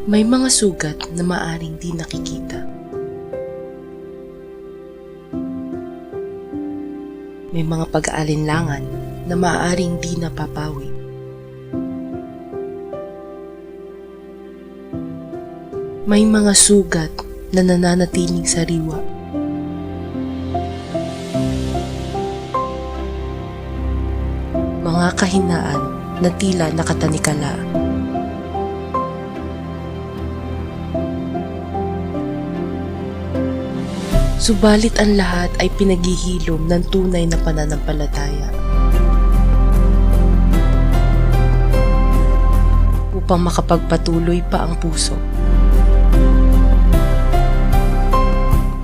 May mga sugat na maaaring di nakikita. May mga pag-aalinlangan na maaaring di napapawi. May mga sugat na nananatiling sariwa. Mga kahinaan na tila nakatanikala. Subalit ang lahat ay pinaghihilom ng tunay na pananampalataya. Upang makapagpatuloy pa ang puso.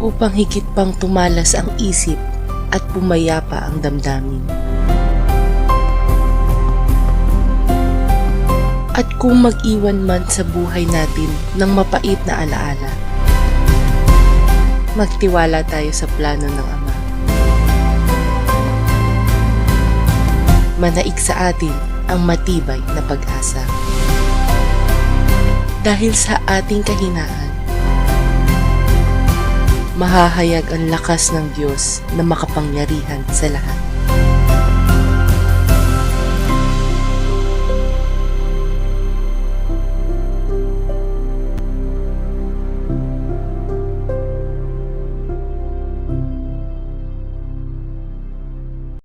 Upang higit pang tumalas ang isip at pumayapa ang damdamin. At kung mag-iwan man sa buhay natin ng mapait na alaala, magtiwala tayo sa plano ng Ama. Manaig sa atin ang matibay na pag-asa. Dahil sa ating kahinaan, mahahayag ang lakas ng Diyos na makapangyarihan sa lahat.